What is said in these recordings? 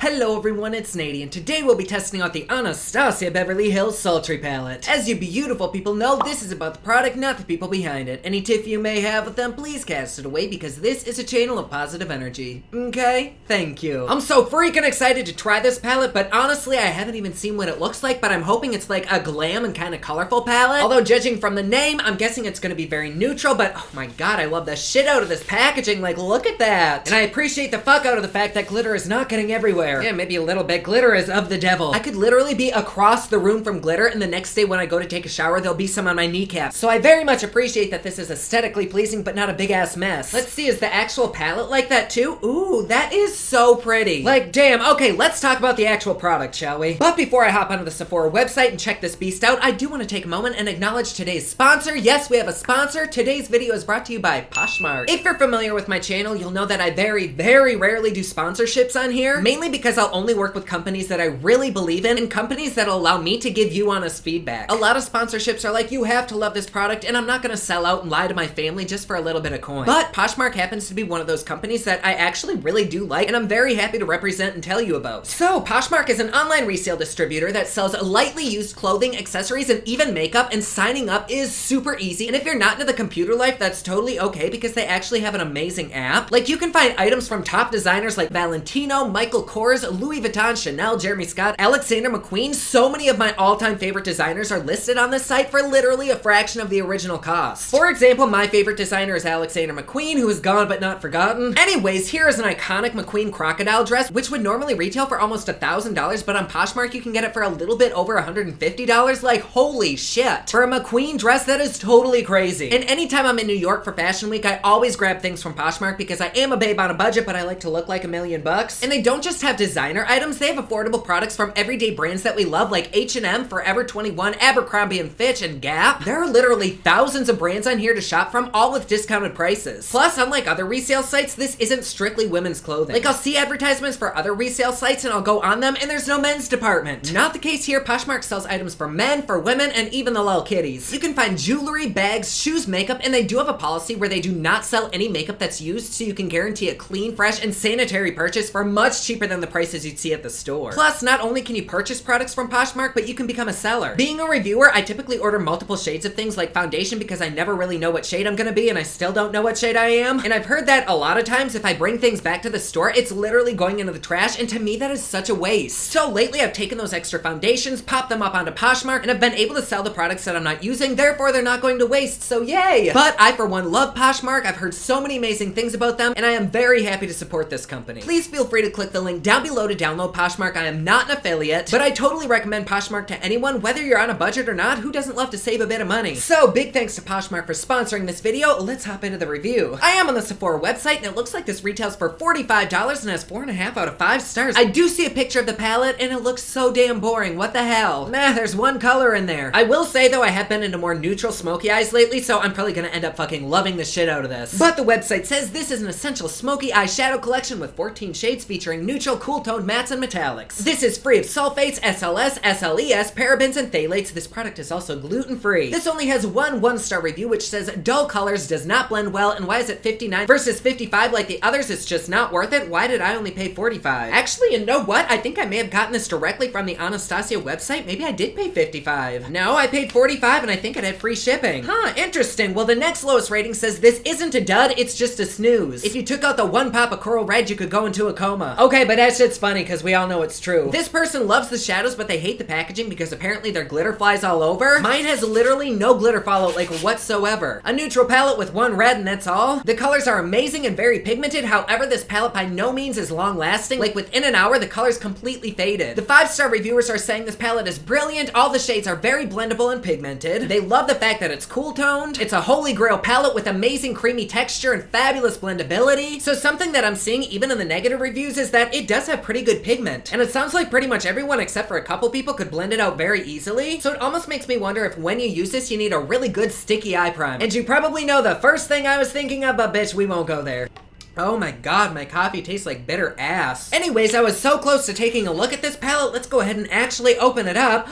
Hello everyone, it's Nady, and today we'll be testing out the Anastasia Beverly Hills Sultry palette. As you beautiful people know, this is about the product, not the people behind it. Any tiff you may have with them, please cast it away because this is a channel of positive energy. Okay? Thank you. I'm so freaking excited to try this palette, but honestly, I haven't even seen what it looks like, but I'm hoping it's like a glam and kind of colorful palette. Although judging from the name, I'm guessing it's gonna be very neutral, but oh my god, I love the shit out of this packaging. Like, look at that. And I appreciate the fuck out of the fact that glitter is not getting everywhere. Yeah, maybe a little bit. Glitter is of the devil. I could literally be across the room from glitter, and the next day when I go to take a shower, there'll be some on my kneecaps. So I very much appreciate that this is aesthetically pleasing, but not a big ass mess. Let's see, is the actual palette like that too? Ooh, that is so pretty. Like, damn. Okay, let's talk about the actual product, shall we? But before I hop onto the Sephora website and check this beast out, I do want to take a moment and acknowledge today's sponsor. Yes, we have a sponsor. Today's video is brought to you by Poshmark. If you're familiar with my channel, you'll know that I very, very rarely do sponsorships on here, mainly because I'll only work with companies that I really believe in and companies that'll allow me to give you honest feedback. A lot of sponsorships are like, you have to love this product, and I'm not gonna sell out and lie to my family just for a little bit of coin. But Poshmark happens to be one of those companies that I actually really do like, and I'm very happy to represent and tell you about. So, Poshmark is an online resale distributor that sells lightly used clothing, accessories, and even makeup, and signing up is super easy. And if you're not into the computer life, that's totally okay because they actually have an amazing app. Like, you can find items from top designers like Valentino, Michael Kors, Louis Vuitton, Chanel, Jeremy Scott, Alexander McQueen. So many of my all-time favorite designers are listed on this site for literally a fraction of the original cost. For example, my favorite designer is Alexander McQueen, who is gone but not forgotten. Anyways, here is an iconic McQueen crocodile dress, which would normally retail for almost $1,000, but on Poshmark you can get it for a little bit over $150. Like, holy shit. For a McQueen dress, that is totally crazy. And anytime I'm in New York for Fashion Week, I always grab things from Poshmark because I am a babe on a budget, but I like to look like $1,000,000. And they don't just have designer items, they have affordable products from everyday brands that we love like H&M, Forever 21, Abercrombie & Fitch, and Gap. There are literally thousands of brands on here to shop from, all with discounted prices. Plus, unlike other resale sites, this isn't strictly women's clothing. Like, I'll see advertisements for other resale sites and I'll go on them and there's no men's department. Not the case here. Poshmark sells items for men, for women, and even the little kitties. You can find jewelry, bags, shoes, makeup, and they do have a policy where they do not sell any makeup that's used, so you can guarantee a clean, fresh, and sanitary purchase for much cheaper than the prices you'd see at the store. Plus, not only can you purchase products from Poshmark, but you can become a seller. Being a reviewer, I typically order multiple shades of things like foundation because I never really know what shade I'm gonna be, and I still don't know what shade I am. And I've heard that a lot of times if I bring things back to the store, it's literally going into the trash, and to me that is such a waste. So lately I've taken those extra foundations, popped them up onto Poshmark, and have been able to sell the products that I'm not using, therefore they're not going to waste, so yay! But I for one love Poshmark. I've heard so many amazing things about them, and I am very happy to support this company. Please feel free to click the link down below to download Poshmark. I am not an affiliate, but I totally recommend Poshmark to anyone, whether you're on a budget or not. Who doesn't love to save a bit of money? So big thanks to Poshmark for sponsoring this video. Let's hop into the review. I am on the Sephora website, and it looks like this retails for $45 and has 4.5 out of 5 stars. I do see a picture of the palette, and it looks so damn boring. What the hell? Nah, there's one color in there. I will say though, I have been into more neutral smoky eyes lately, so I'm probably gonna end up fucking loving the shit out of this. But the website says this is an essential smoky eyeshadow collection with 14 shades featuring neutral, cool-toned mattes and metallics. This is free of sulfates, SLS, SLES, parabens, and phthalates. This product is also gluten-free. This only has one 1-star review which says dull colors, does not blend well, and why is it $59 versus $55 like the others? It's just not worth it. Why did I only pay $45? Actually, you know what? I think I may have gotten this directly from the Anastasia website. Maybe I did pay $55. No, I paid $45 and I think it had free shipping. Huh, interesting. Well, the next lowest rating says this isn't a dud, it's just a snooze. If you took out the one pop of coral red, you could go into a coma. Okay, but that shit's funny because we all know it's true. This person loves the shadows, but they hate the packaging because apparently their glitter flies all over. Mine has literally no glitter fallout like whatsoever. A neutral palette with one red and that's all. The colors are amazing and very pigmented. However, this palette by no means is long lasting. Like within an hour, the colors completely faded. The 5-star reviewers are saying this palette is brilliant. All the shades are very blendable and pigmented. They love the fact that it's cool toned. It's a holy grail palette with amazing creamy texture and fabulous blendability. So something that I'm seeing even in the negative reviews is that it does have pretty good pigment. And it sounds like pretty much everyone except for a couple people could blend it out very easily. So it almost makes me wonder if when you use this, you need a really good sticky eye primer. And you probably know the first thing I was thinking of, but bitch, we won't go there. Oh my god, my coffee tastes like bitter ass. Anyways, I was so close to taking a look at this palette. Let's go ahead and actually open it up.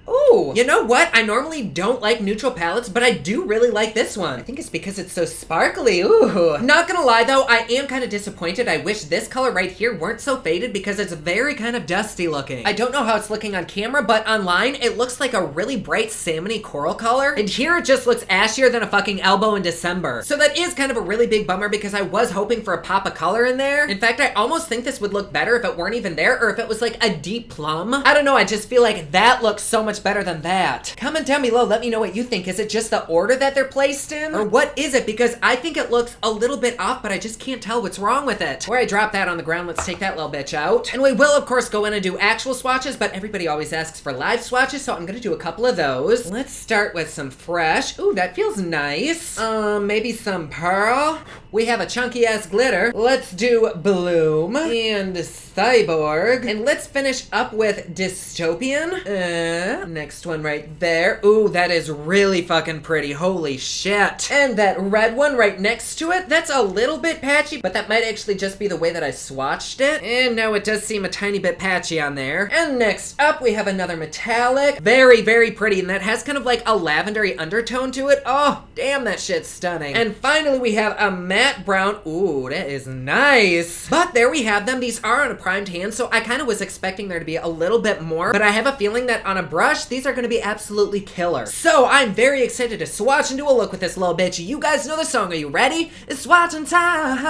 Ooh, you know what? I normally don't like neutral palettes, but I do really like this one. I think it's because it's so sparkly. Ooh. Not gonna lie though, I am kind of disappointed. I wish this color right here weren't so faded because it's very kind of dusty looking. I don't know how it's looking on camera, but online it looks like a really bright salmony coral color. And here it just looks ashier than a fucking elbow in December. So that is kind of a really big bummer because I was hoping for a pop of color in there. In fact, I almost think this would look better if it weren't even there or if it was like a deep plum. I don't know, I just feel like that looks so much better than that. Comment down below, let me know what you think. Is it just the order that they're placed in? Or what is it? Because I think it looks a little bit off, but I just can't tell what's wrong with it. Before I drop that on the ground, let's take that little bitch out. And we will, of course, go in and do actual swatches, but everybody always asks for live swatches, so I'm gonna do a couple of those. Let's start with some fresh. Ooh, that feels nice. Maybe some pearl. We have a chunky ass glitter. Let's do Bloom and Cyborg. And let's finish up with Dystopian. Next one right there. Ooh, that is really fucking pretty. Holy shit. And that red one right next to it, that's a little bit patchy, but that might actually just be the way that I swatched it. And now it does seem a tiny bit patchy on there. And next up, we have another metallic. Very, very pretty, and that has kind of like a lavendery undertone to it. Oh, damn, that shit's stunning. And finally, we have a matte brown. Ooh, that is nice. But there we have them. These are on a primed hand, so I kind of was expecting there to be a little bit more, but I have a feeling that on a brush, these are going to be absolutely killer. So I'm very excited to swatch and do a look with this little bitch. You guys know the song. Are you ready? It's swatching time.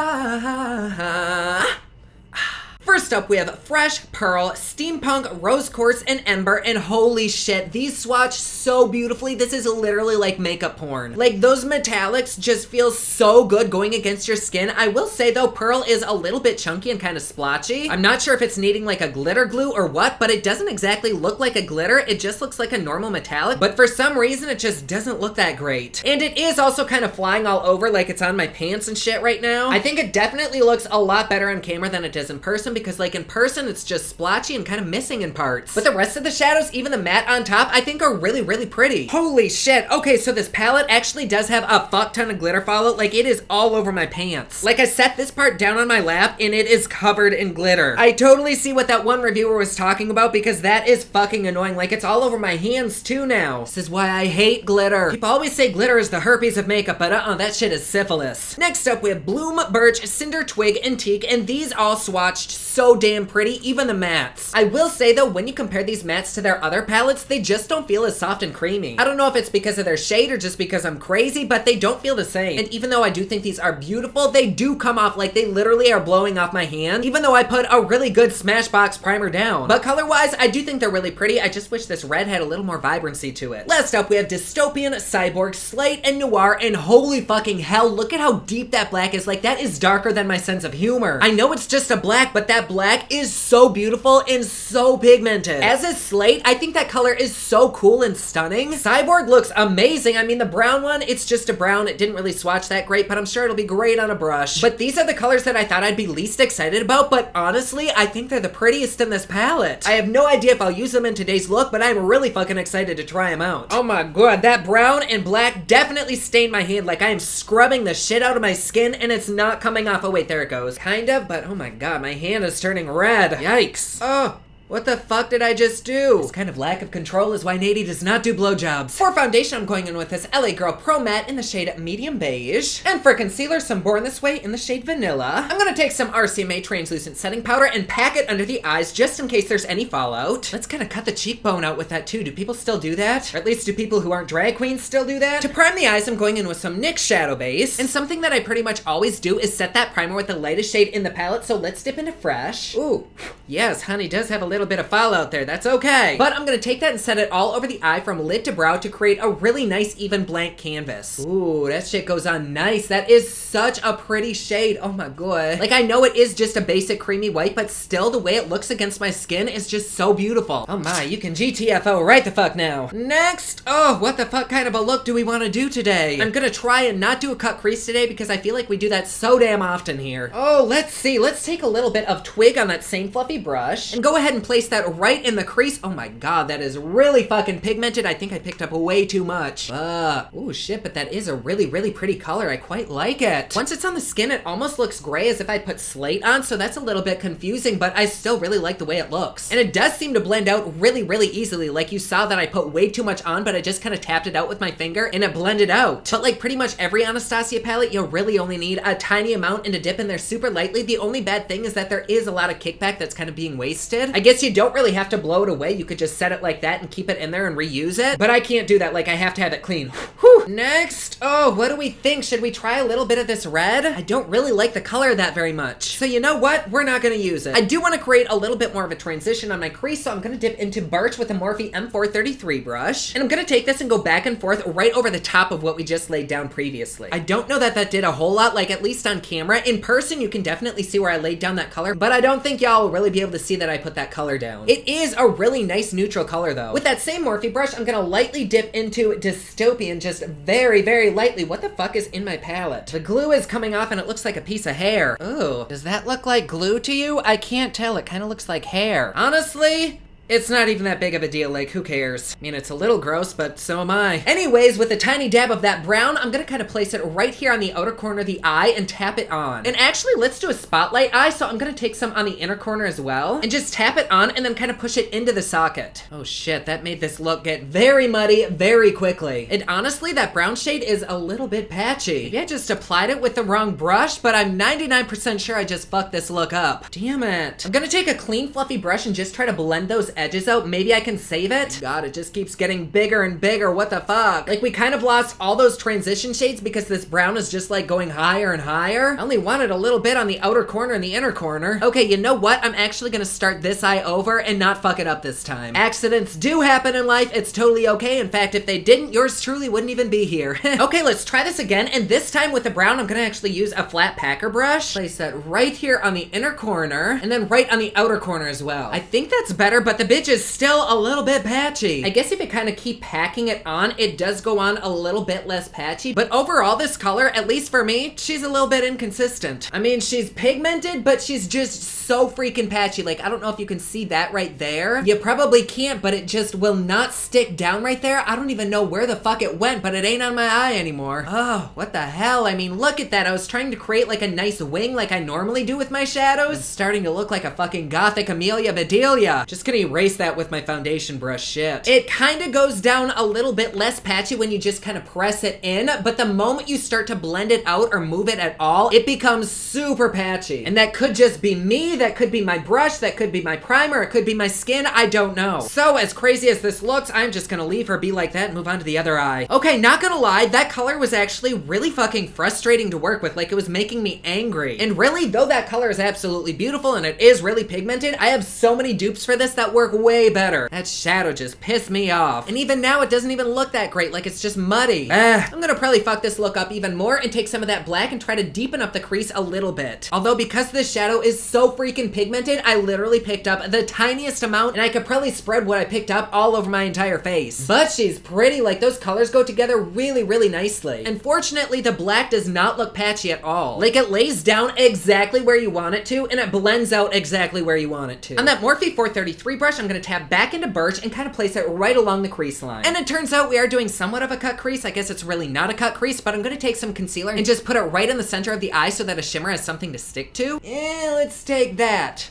First up, we have Fresh Pearl, Steampunk, Rose Quartz, and Ember, and holy shit, these swatch so beautifully. This is literally like makeup porn. Like, those metallics just feel so good going against your skin. I will say though, Pearl is a little bit chunky and kind of splotchy. I'm not sure if it's needing like a glitter glue or what, but it doesn't exactly look like a glitter. It just looks like a normal metallic, but for some reason, it just doesn't look that great. And it is also kind of flying all over like it's on my pants and shit right now. I think it definitely looks a lot better on camera than it does in person, because like in person it's just splotchy and kind of missing in parts. But the rest of the shadows, even the matte on top, I think are really, really pretty. Holy shit. Okay, so this palette actually does have a fuck ton of glitter fallout. Like, it is all over my pants. Like, I set this part down on my lap and it is covered in glitter. I totally see what that one reviewer was talking about, because that is fucking annoying. Like, it's all over my hands too now. This is why I hate glitter. People always say glitter is the herpes of makeup, but that shit is syphilis. Next up, we have Bloom, Birch, Cinder, Twig, and Teak, and these all swatched so damn pretty, even the mattes. I will say though, when you compare these mattes to their other palettes, they just don't feel as soft and creamy. I don't know if it's because of their shade or just because I'm crazy, but they don't feel the same. And even though I do think these are beautiful, they do come off like they literally are blowing off my hand, even though I put a really good Smashbox primer down. But color-wise, I do think they're really pretty. I just wish this red had a little more vibrancy to it. Last up, we have Dystopian, Cyborg, Slate, and Noir, and holy fucking hell, look at how deep that black is. Like, that is darker than my sense of humor. I know it's just a black, but that black is so beautiful and so pigmented. As is Slate, I think that color is so cool and stunning. Cyborg looks amazing. I mean, the brown one, it's just a brown. It didn't really swatch that great, but I'm sure it'll be great on a brush. But these are the colors that I thought I'd be least excited about, but honestly, I think they're the prettiest in this palette. I have no idea if I'll use them in today's look, but I'm really fucking excited to try them out. Oh my god, that brown and black definitely stained my hand. Like, I am scrubbing the shit out of my skin and it's not coming off. Oh wait, there it goes. Kind of, but oh my god, my hand is turning red. Yikes. Oh. What the fuck did I just do? This kind of lack of control is why Nady does not do blowjobs. For foundation, I'm going in with this LA Girl Pro Matte in the shade Medium Beige. And for concealer, some Born This Way in the shade Vanilla. I'm gonna take some RCMA Translucent Setting Powder and pack it under the eyes just in case there's any fallout. Let's kind of cut the cheekbone out with that too. Do people still do that? Or at least do people who aren't drag queens still do that? To prime the eyes, I'm going in with some NYX Shadow Base. And something that I pretty much always do is set that primer with the lightest shade in the palette, so let's dip into Fresh. Ooh, yes, honey does have a little bit of fallout there, that's okay. But I'm gonna take that and set it all over the eye from lid to brow to create a really nice even blank canvas. Ooh, that shit goes on nice. That is such a pretty shade, oh my god. Like, I know it is just a basic creamy white, but still the way it looks against my skin is just so beautiful. Oh my, you can GTFO right the fuck now. Next, oh, what the fuck kind of a look do we wanna do today? I'm gonna try and not do a cut crease today because I feel like we do that so damn often here. Oh, let's see, let's take a little bit of Twig on that same fluffy brush and go ahead and place that right in the crease. Oh my god, that is really fucking pigmented. I think I picked up way too much. Oh shit, but that is a really, really pretty color. I quite like it. Once it's on the skin, it almost looks gray as if I put slate on, so that's a little bit confusing, but I still really like the way it looks. And it does seem to blend out really, really easily. Like you saw that I put way too much on, but I just kind of tapped it out with my finger and it blended out. But like pretty much every Anastasia palette, you really only need a tiny amount and to dip in there super lightly. The only bad thing is that there is a lot of kickback that's kind of being wasted. I guess you don't really have to blow it away. You could just set it like that and keep it in there and reuse it. But I can't do that. Like I have to have it clean. Whew. Next. Oh, what do we think? Should we try a little bit of this red? I don't really like the color of that very much. So you know what? We're not gonna use it. I do want to create a little bit more of a transition on my crease, so I'm gonna dip into BULLSH with a Morphe M433 brush. And I'm gonna take this and go back and forth right over the top of what we just laid down previously. I don't know that that did a whole lot, like at least on camera. In person, you can definitely see where I laid down that color, but I don't think y'all will really be able to see that I put that color down. It is a really nice neutral color though. With that same Morphe brush, I'm gonna lightly dip into Dystopian, just very, very lightly. What the fuck is in my palette? The glue is coming off and it looks like a piece of hair. Ooh, does that look like glue to you? I can't tell. It kind of looks like hair. Honestly, it's not even that big of a deal, like who cares? I mean, it's a little gross, but so am I. Anyways, with a tiny dab of that brown, I'm gonna kind of place it right here on the outer corner of the eye and tap it on. And actually, let's do a spotlight eye, so I'm gonna take some on the inner corner as well, and just tap it on and then kind of push it into the socket. Oh shit, that made this look get very muddy very quickly. And honestly, that brown shade is a little bit patchy. Maybe I just applied it with the wrong brush, but I'm 99% sure I just fucked this look up. Damn it. I'm gonna take a clean, fluffy brush and just try to blend those edges out. Maybe I can save it. God, it just keeps getting bigger and bigger. What the fuck? Like we kind of lost all those transition shades because this brown is just like going higher and higher. I only wanted a little bit on the outer corner and the inner corner. Okay, you know what? I'm actually gonna start this eye over and not fuck it up this time. Accidents do happen in life. It's totally okay. In fact, if they didn't, yours truly wouldn't even be here. Okay, let's try this again. And this time with the brown, I'm gonna actually use a flat packer brush. Place that right here on the inner corner and then right on the outer corner as well. I think that's better, but the bitch is still a little bit patchy. I guess if you kind of keep packing it on, it does go on a little bit less patchy, but overall this color, at least for me, she's a little bit inconsistent. I mean, she's pigmented, but she's just so freaking patchy. Like, I don't know if you can see that right there. You probably can't, but it just will not stick down right there. I don't even know where the fuck it went, but it ain't on my eye anymore. Oh, what the hell? I mean, look at that. I was trying to create like a nice wing like I normally do with my shadows. It's starting to look like a fucking gothic Amelia Bedelia. Just gonna erase that with my foundation brush. Shit. It kind of goes down a little bit less patchy when you just kind of press it in, but the moment you start to blend it out or move it at all, it becomes super patchy. And that could just be me, that could be my brush, that could be my primer, it could be my skin, I don't know. So as crazy as this looks, I'm just gonna leave her be like that and move on to the other eye. Okay, not gonna lie, that color was actually really fucking frustrating to work with. Like, it was making me angry. And really, though that color is absolutely beautiful and it is really pigmented, I have so many dupes for this that work way better. That shadow just pissed me off. And even now, it doesn't even look that great. Like, it's just muddy. I'm gonna probably fuck this look up even more and take some of that black and try to deepen up the crease a little bit. Although, because this shadow is so freaking pigmented, I literally picked up the tiniest amount and I could probably spread what I picked up all over my entire face. But she's pretty. Like, those colors go together really, really nicely. Unfortunately, the black does not look patchy at all. Like, it lays down exactly where you want it to and it blends out exactly where you want it to. On that Morphe 433 brush, I'm gonna tap back into BULLSH and kind of place it right along the crease line. And it turns out we are doing somewhat of a cut crease. I guess it's really not a cut crease, but I'm gonna take some concealer and just put it right in the center of the eye so that a shimmer has something to stick to. Let's take that.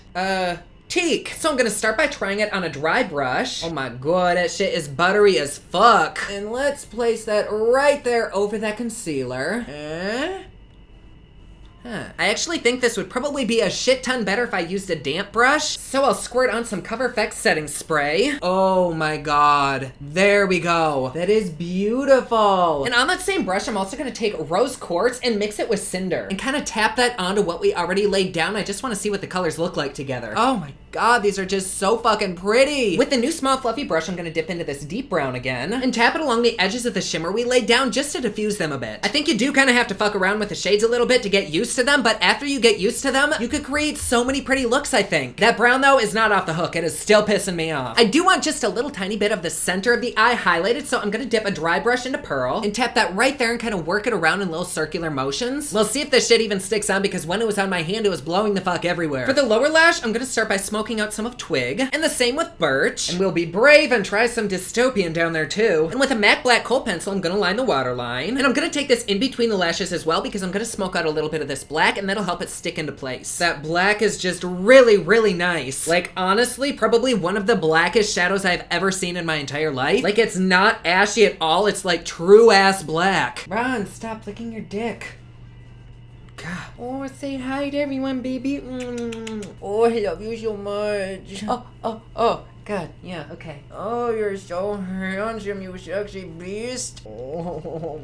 Teak. So I'm gonna start by trying it on a dry brush. Oh my god, that shit is buttery as fuck. And let's place that right there over that concealer. I actually think this would probably be a shit ton better if I used a damp brush. So I'll squirt on some Cover FX setting spray. Oh my god. There we go. That is beautiful. And on that same brush, I'm also gonna take rose quartz and mix it with cinder and kind of tap that onto what we already laid down. I just want to see what the colors look like together. Oh my god, these are just so fucking pretty. With the new small fluffy brush, I'm gonna dip into this deep brown again and tap it along the edges of the shimmer we laid down just to diffuse them a bit. I think you do kind of have to fuck around with the shades a little bit to get used used to them, but after you get used to them, you could create so many pretty looks, I think. That brown though is not off the hook. It is still pissing me off. I do want just a little tiny bit of the center of the eye highlighted, so I'm gonna dip a dry brush into Pearl and tap that right there and kind of work it around in little circular motions. We'll see if this shit even sticks on, because when it was on my hand, it was blowing the fuck everywhere. For the lower lash, I'm gonna start by smoking out some of Twig, and the same with Birch, and we'll be brave and try some Dystopian down there too. And with a MAC black kohl pencil, I'm gonna line the waterline, and I'm gonna take this in between the lashes as well, because I'm gonna smoke out a little bit of this black, and that'll help it stick into place. That black is just really, really nice. Like, honestly, probably one of the blackest shadows I've ever seen in my entire life. Like, it's not ashy at all, it's like true ass black. Ron, stop licking your dick. God. Oh, say hi to everyone, baby. Oh, I love you so much. Oh. God, yeah, okay. Oh, you're so handsome, you sexy beast. Oh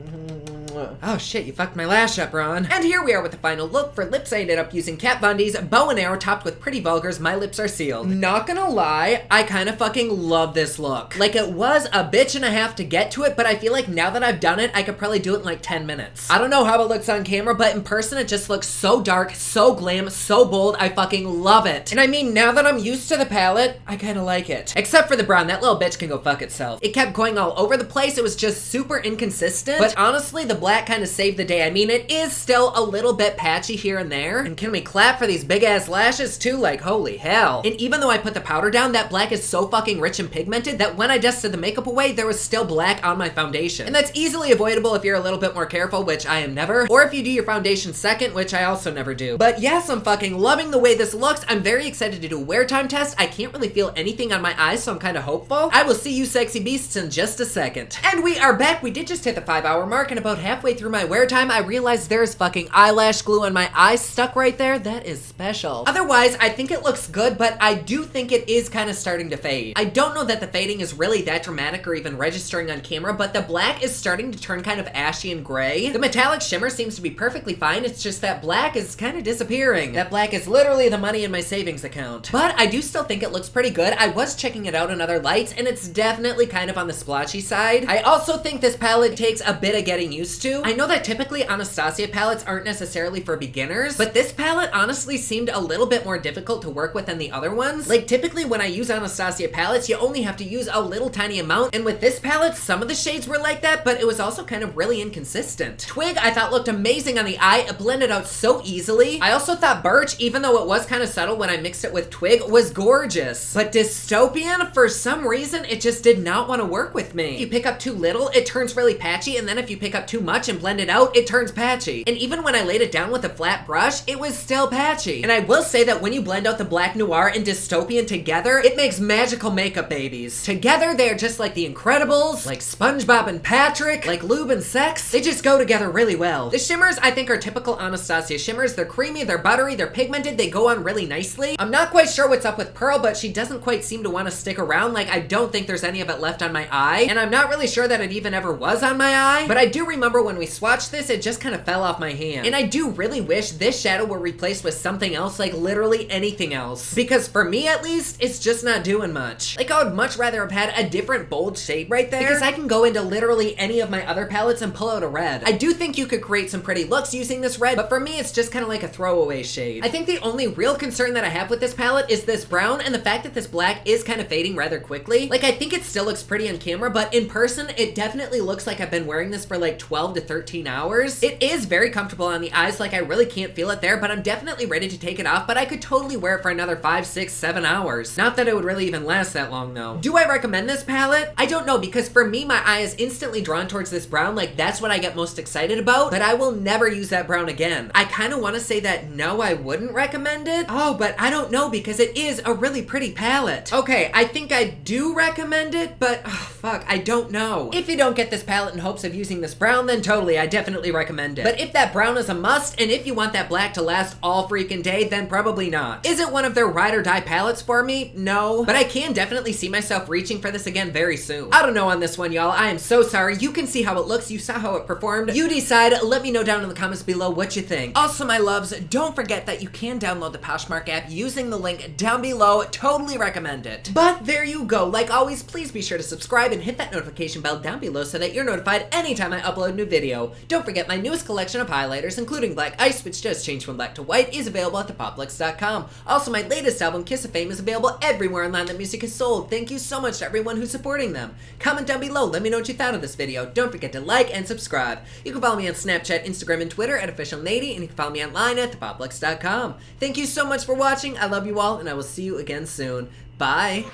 shit, you fucked my lash up, Ron. And here we are with the final look. For lips, I ended up using Kat Von D's Bow and Arrow topped with Pretty Vulgar's My Lips Are Sealed. Not gonna lie, I kind of fucking love this look. Like, it was a bitch and a half to get to it, but I feel like now that I've done it, I could probably do it in like 10 minutes. I don't know how it looks on camera, but in person, it just looks so dark, so glam, so bold. I fucking love it. And I mean, now that I'm used to the palette, I kind of like it. Except for the brown, that little bitch can go fuck itself. It kept going all over the place, it was just super inconsistent, but honestly, the black kind of saved the day. I mean, it is still a little bit patchy here and there, and can we clap for these big ass lashes too? Like, holy hell. And even though I put the powder down, that black is so fucking rich and pigmented that when I dusted the makeup away, there was still black on my foundation. And that's easily avoidable if you're a little bit more careful, which I am never, or if you do your foundation second, which I also never do. But yes, I'm fucking loving the way this looks. I'm very excited to do a wear time test. I can't really feel anything on my eyes, so I'm kind of hopeful. I will see you sexy beasts in just a second. And we are back. We did just hit the 5-hour mark, and about halfway through my wear time, I realized there's fucking eyelash glue on my eyes stuck right there. That is special. Otherwise, I think it looks good, but I do think it is kind of starting to fade. I don't know that the fading is really that dramatic or even registering on camera, but the black is starting to turn kind of ashy and gray. The metallic shimmer seems to be perfectly fine. It's just that black is kind of disappearing. That black is literally the money in my savings account. But I do still think it looks pretty good. I was checking it out in other lights, and it's definitely kind of on the splotchy side. I also think this palette takes a bit of getting used to. I know that typically Anastasia palettes aren't necessarily for beginners, but this palette honestly seemed a little bit more difficult to work with than the other ones. Like, typically when I use Anastasia palettes, you only have to use a little tiny amount, and with this palette, some of the shades were like that, but it was also kind of really inconsistent. Twig, I thought looked amazing on the eye. It blended out so easily. I also thought Birch, even though it was kind of subtle when I mixed it with Twig, was gorgeous. But Dystopian, for some reason, it just did not want to work with me. If you pick up too little, it turns really patchy, and then if you pick up too much and blend it out, it turns patchy. And even when I laid it down with a flat brush, it was still patchy. And I will say that when you blend out the Black Noir and Dystopian together, it makes magical makeup babies. Together, they're just like The Incredibles, like SpongeBob and Patrick, like Lube and Sex. They just go together really well. The shimmers, I think, are typical Anastasia shimmers. They're creamy, they're buttery, they're pigmented, they go on really nicely. I'm not quite sure what's up with Pearl, but she doesn't quite seem to want to stick around. Like, I don't think there's any of it left on my eye, and I'm not really sure that it even ever was on my eye, but I do remember when we swatched this, it just kind of fell off my hand. And I do really wish this shadow were replaced with something else, like literally anything else, because for me at least, it's just not doing much. Like, I would much rather have had a different bold shade right there, because I can go into literally any of my other palettes and pull out a red. I do think you could create some pretty looks using this red, but for me, it's just kind of like a throwaway shade. I think the only real concern that I have with this palette is this brown and the fact that this black is kind of fading rather quickly. Like, I think it still looks pretty on camera, but in person, it definitely looks like I've been wearing this for like 12 to 13 hours. It is very comfortable on the eyes, like I really can't feel it there, but I'm definitely ready to take it off, but I could totally wear it for another 5, 6, 7 hours. Not that it would really even last that long though. Do I recommend this palette? I don't know, because for me, my eye is instantly drawn towards this brown, like that's what I get most excited about, but I will never use that brown again. I kind of want to say that no, I wouldn't recommend it. Oh, but I don't know, because it is a really pretty palette. Okay, I think I do recommend it, but fuck, I don't know. If you don't get this palette in hopes of using this brown, then totally, I definitely recommend it. But if that brown is a must, and if you want that black to last all freaking day, then probably not. Is it one of their ride or die palettes for me? No, but I can definitely see myself reaching for this again very soon. I don't know on this one, y'all. I am so sorry. You can see how it looks. You saw how it performed. You decide. Let me know down in the comments below what you think. Also, my loves, don't forget that you can download the Poshmark app using the link down below. Totally recommend it. But there you go. Like always, please be sure to subscribe and hit that notification bell down below so that you're notified anytime I upload a new video. Don't forget my newest collection of highlighters, including Black Ice, which just changed from black to white, is available at thepoplex.com. Also, my latest album, Kiss of Fame, is available everywhere online that music is sold. Thank you so much to everyone who's supporting them. Comment down below, let me know what you thought of this video. Don't forget to like and subscribe. You can follow me on Snapchat, Instagram, and Twitter at officialnady, and you can follow me online at thepoplex.com. Thank you so much for watching. I love you all, and I will see you again soon. Bye.